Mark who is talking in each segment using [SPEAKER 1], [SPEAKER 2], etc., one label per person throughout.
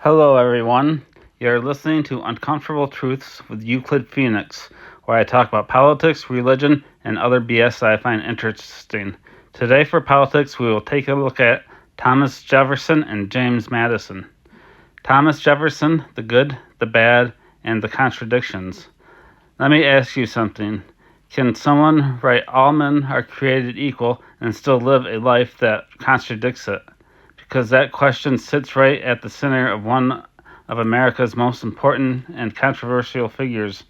[SPEAKER 1] Hello, everyone. You're listening to Uncomfortable Truths with Euclid Phoenix, where I talk about politics, religion, and other BS I find interesting. Today, for politics, we will take a look at Thomas Jefferson and James Madison. Thomas Jefferson, the good, the bad, and the contradictions. Let me ask you something. Can someone write all men are created equal and still live a life that contradicts it? Because that question sits right at the center of one of America's most important and controversial figures,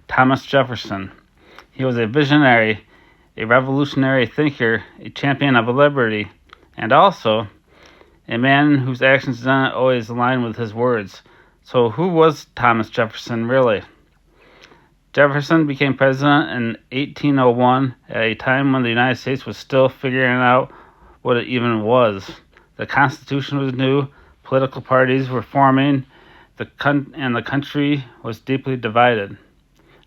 [SPEAKER 1] Thomas Jefferson. He was a visionary, a revolutionary thinker, a champion of liberty, and also a man whose actions did not always align with his words. So who was Thomas Jefferson really? Jefferson became president in 1801 at a time when the United States was still figuring out what it even was. The Constitution was new, political parties were forming, and the country was deeply divided.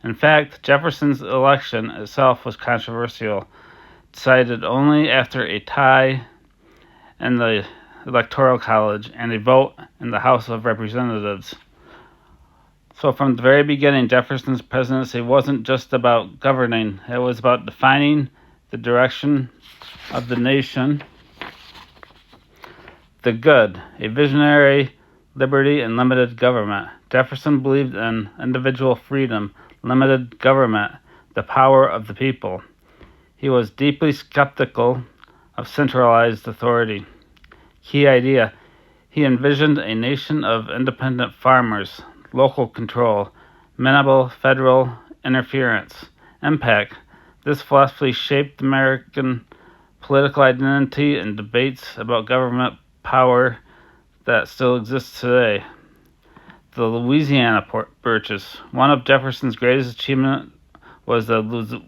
[SPEAKER 1] In fact, Jefferson's election itself was controversial, decided only after a tie in the Electoral College and a vote in the House of Representatives. So from the very beginning, Jefferson's presidency wasn't just about governing, it was about defining the direction of the nation. The good, a visionary, liberty, and limited government. Jefferson believed in individual freedom, limited government, the power of the people. He was deeply skeptical of centralized authority. Key idea, he envisioned a nation of independent farmers, local control, minimal federal interference. Impact, this philosophy shaped American political identity and debates about government power that still exists today. The Louisiana Purchase. One of Jefferson's greatest achievements was the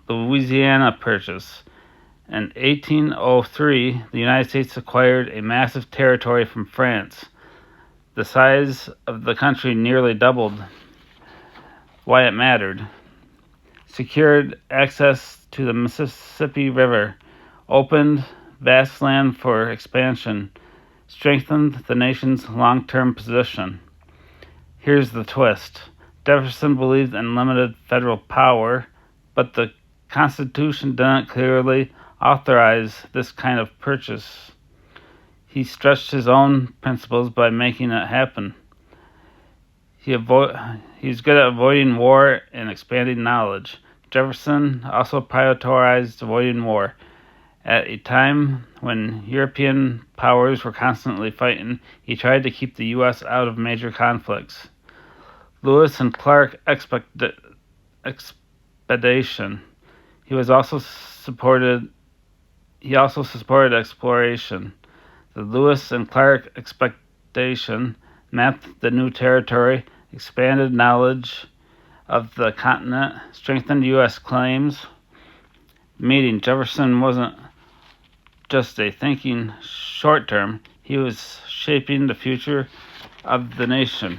[SPEAKER 1] Louisiana Purchase. In 1803, the United States acquired a massive territory from France. The size of the country nearly doubled. Why it mattered. Secured access to the Mississippi River. Opened vast land for expansion, strengthened the nation's long-term position. Here's the twist. Jefferson believed in limited federal power, but the Constitution didn't clearly authorize this kind of purchase. He stretched his own principles by making it happen. He's good at avoiding war and expanding knowledge. Jefferson also prioritized avoiding war. At a time when European powers were constantly fighting, he tried to keep the U.S. out of major conflicts. Lewis and Clark expedition. He also supported exploration. The Lewis and Clark expedition mapped the new territory, expanded knowledge of the continent, strengthened U.S. claims. Meeting, Jefferson wasn't just a thinking short term, he was shaping the future of the nation.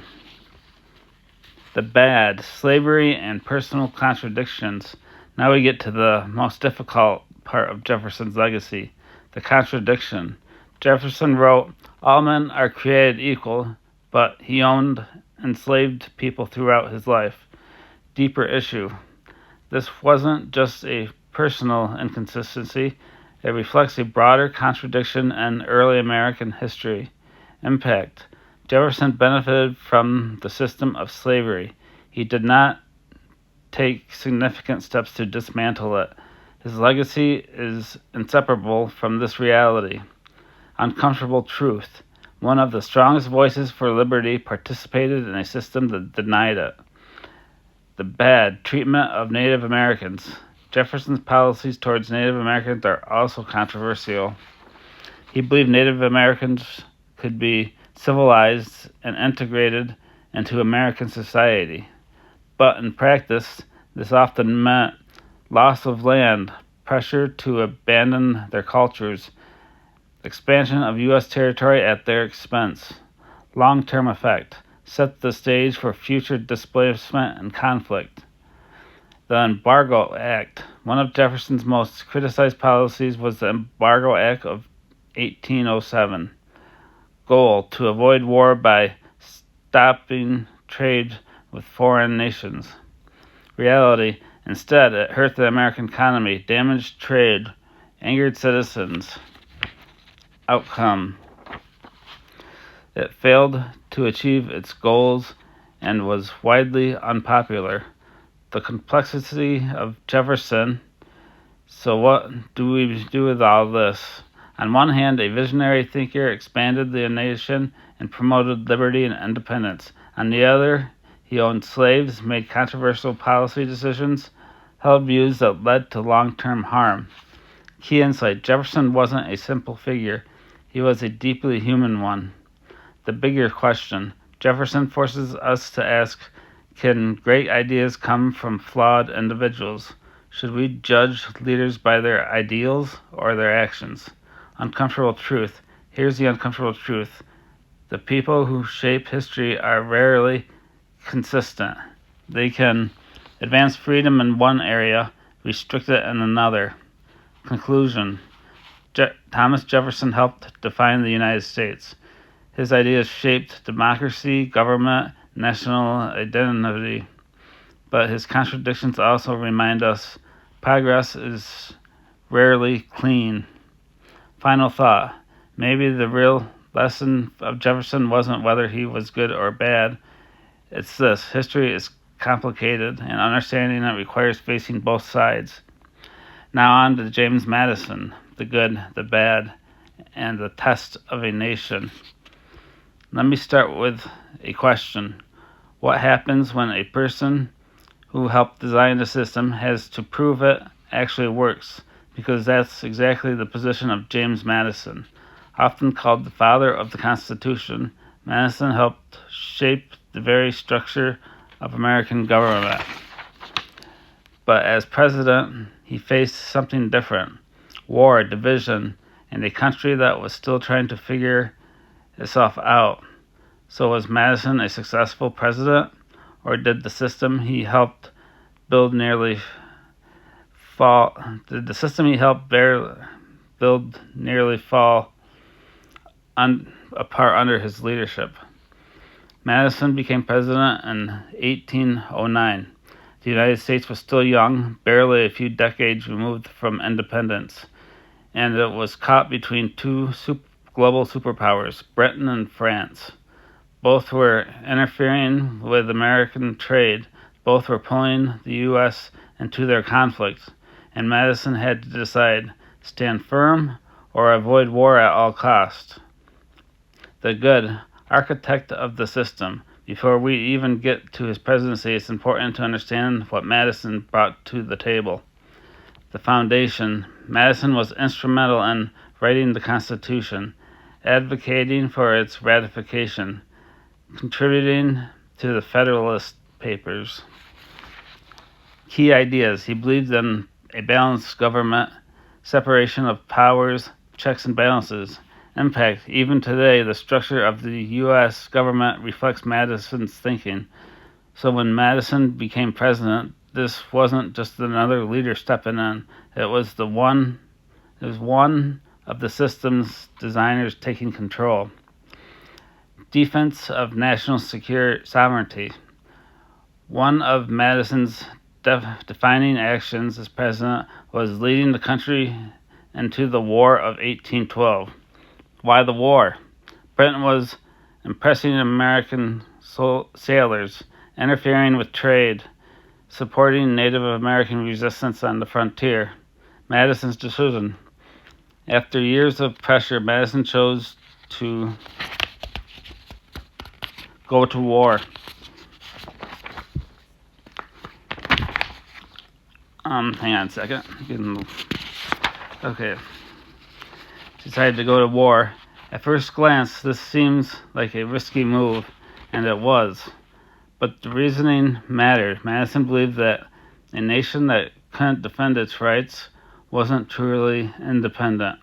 [SPEAKER 1] The bad, slavery and personal contradictions. Now we get to the most difficult part of Jefferson's legacy, the contradiction. Jefferson wrote, all men are created equal, but he owned enslaved people throughout his life. Deeper issue. This wasn't just a personal inconsistency, it reflects a broader contradiction in early American history. Impact. Jefferson benefited from the system of slavery. He did not take significant steps to dismantle it. His legacy is inseparable from this reality. Uncomfortable truth. One of the strongest voices for liberty participated in a system that denied it. The bad treatment of Native Americans. Jefferson's policies towards Native Americans are also controversial. He believed Native Americans could be civilized and integrated into American society. But in practice, this often meant loss of land, pressure to abandon their cultures, expansion of U.S. territory at their expense. Long-term effect, set the stage for future displacement and conflict. The Embargo Act. One of Jefferson's most criticized policies was the Embargo Act of 1807. goal to avoid war by stopping trade with foreign nations. Reality, instead, it hurt the American economy, damaged trade, angered citizens. Outcome, it failed to achieve its goals and was widely unpopular. The complexity of Jefferson. So what do we do with all this? On one hand, a visionary thinker expanded the nation and promoted liberty and independence. On the other, he owned slaves, made controversial policy decisions, held views that led to long-term harm. Key insight: Jefferson wasn't a simple figure. He was a deeply human one. The bigger question: Jefferson forces us to ask, can great ideas come from flawed individuals? Should we judge leaders by their ideals or their actions? Uncomfortable truth. Here's the uncomfortable truth. The people who shape history are rarely consistent. They can advance freedom in one area, restrict it in another. Conclusion. Thomas Jefferson helped define the United States. His ideas shaped democracy, government, national identity. But his contradictions also remind us progress is rarely clean. Final thought. Maybe the real lesson of Jefferson wasn't whether he was good or bad. It's this: history is complicated, and understanding it requires facing both sides. Now on to James Madison, the good, the bad, and the test of a nation. Let me start with a question. What happens when a person who helped design the system has to prove it actually works? Because that's exactly the position of James Madison. Often called the father of the Constitution, Madison helped shape the very structure of American government. But as president, he faced something different: war, division, and a country that was still trying to figure itself out. So was Madison a successful president, or did the system he helped build nearly fall apart under his leadership? Madison became president in 1809. The United States was still young, barely a few decades removed from independence, and it was caught between two global superpowers, Britain and France. Both were interfering with American trade. Both were pulling the U.S. into their conflict, and Madison had to decide: stand firm or avoid war at all costs. The good architect of the system. Before we even get to his presidency, it's important to understand what Madison brought to the table. The foundation. Madison was instrumental in writing the Constitution, advocating for its ratification, contributing to the Federalist Papers. Key ideas. He believed in a balanced government, separation of powers, checks and balances. Impact. Even today, the structure of the U.S. government reflects Madison's thinking. So when Madison became president, this wasn't just another leader stepping in. It was one of the system's designers taking control. Defense of national sovereignty. One of Madison's defining actions as president was leading the country into the War of 1812. Why the war? Britain was impressing American sailors, interfering with trade, supporting Native American resistance on the frontier. Madison's decision. After years of pressure, Madison chose to go to war. Hang on a second. Okay. Decided to go to war. At first glance, this seems like a risky move, and it was. But the reasoning mattered. Madison believed that a nation that couldn't defend its rights wasn't truly independent.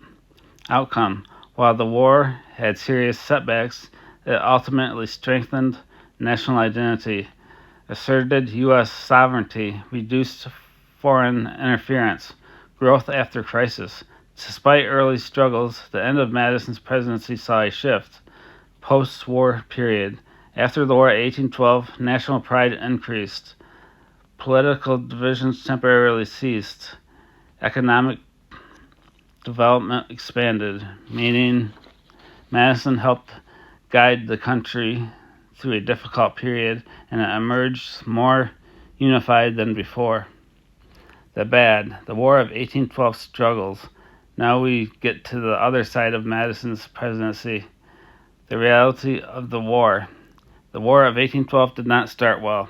[SPEAKER 1] Outcome. While the war had serious setbacks, it ultimately strengthened national identity, asserted U.S. sovereignty, reduced foreign interference, growth after crisis. Despite early struggles, the end of Madison's presidency saw a shift. post-war period. After the war of 1812, national pride increased. Political divisions temporarily ceased. Economic development expanded, meaning Madison helped guide the country through a difficult period, and it emerged more unified than before. The bad, the War of 1812 struggles. Now we get to the other side of Madison's presidency. The reality of the war. The War of 1812 did not start well.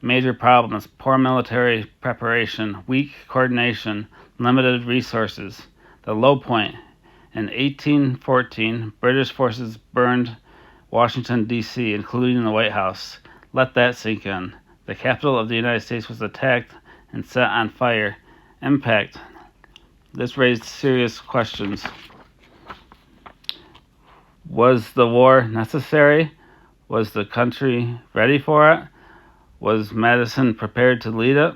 [SPEAKER 1] Major problems: poor military preparation, weak coordination, limited resources. The low point: in 1814, British forces burned Washington, D.C., including the White House. Let that sink in. The capital of the United States was attacked and set on fire. Impact: this raised serious questions. Was the war necessary? Was the country ready for it? Was Madison prepared to lead it?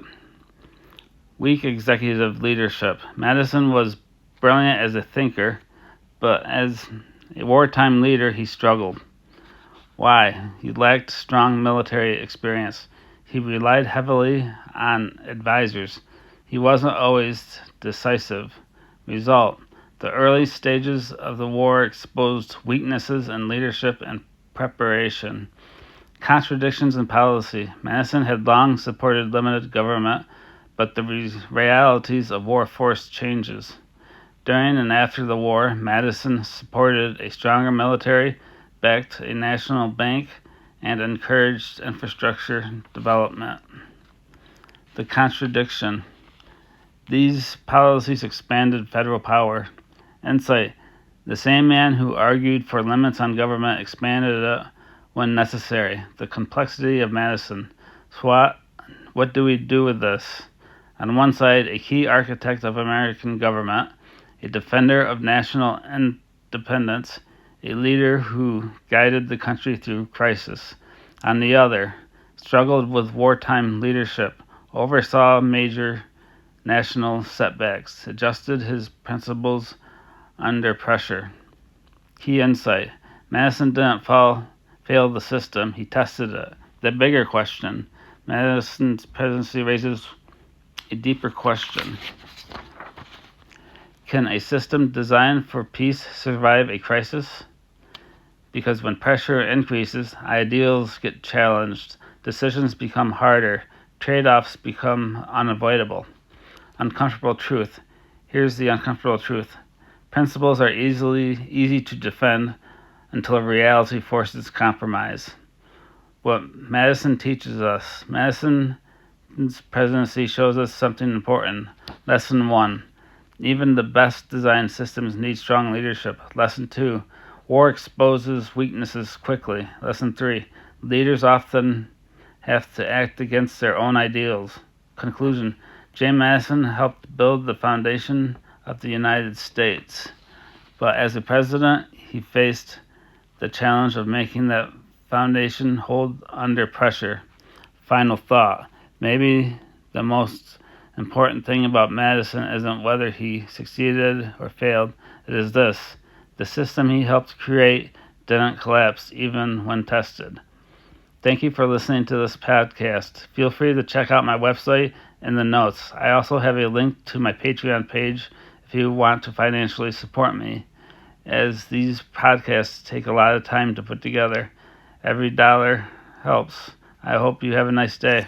[SPEAKER 1] Weak executive leadership. Madison was brilliant as a thinker, but as a wartime leader, he struggled. Why? He lacked strong military experience. He relied heavily on advisors. He wasn't always decisive. Result: the early stages of the war exposed weaknesses in leadership and preparation. Contradictions in policy. Madison had long supported limited government, but the realities of war forced changes. During and after the war, Madison supported a stronger military, backed a national bank, and encouraged infrastructure development. The contradiction. These policies expanded federal power. Insight: the same man who argued for limits on government expanded it when necessary. The complexity of Madison. SWOT: what do we do with this? On one side, a key architect of American government, a defender of national independence, a leader who guided the country through crisis. On the other, struggled with wartime leadership, oversaw major national setbacks, adjusted his principles under pressure. Key insight: Madison didn't fail the system, he tested it. The bigger question. Madison's presidency raises a deeper question. Can a system designed for peace survive a crisis? Because when pressure increases, ideals get challenged, decisions become harder, trade-offs become unavoidable. Uncomfortable truth. Here's the uncomfortable truth. Principles are easy to defend until reality forces compromise. What Madison teaches us. Madison's presidency shows us something important. Lesson 1. Even the best designed systems need strong leadership. Lesson 2. War exposes weaknesses quickly. Lesson 3. Leaders often have to act against their own ideals. Conclusion. James Madison helped build the foundation of the United States. But as a president, he faced the challenge of making that foundation hold under pressure. Final thought. Maybe the most important thing about Madison isn't whether he succeeded or failed. It is this: the system he helped create didn't collapse even when tested. Thank you for listening to this podcast. Feel free to check out my website in the notes. I also have a link to my Patreon page if you want to financially support me, as these podcasts take a lot of time to put together. Every dollar helps. I hope you have a nice day.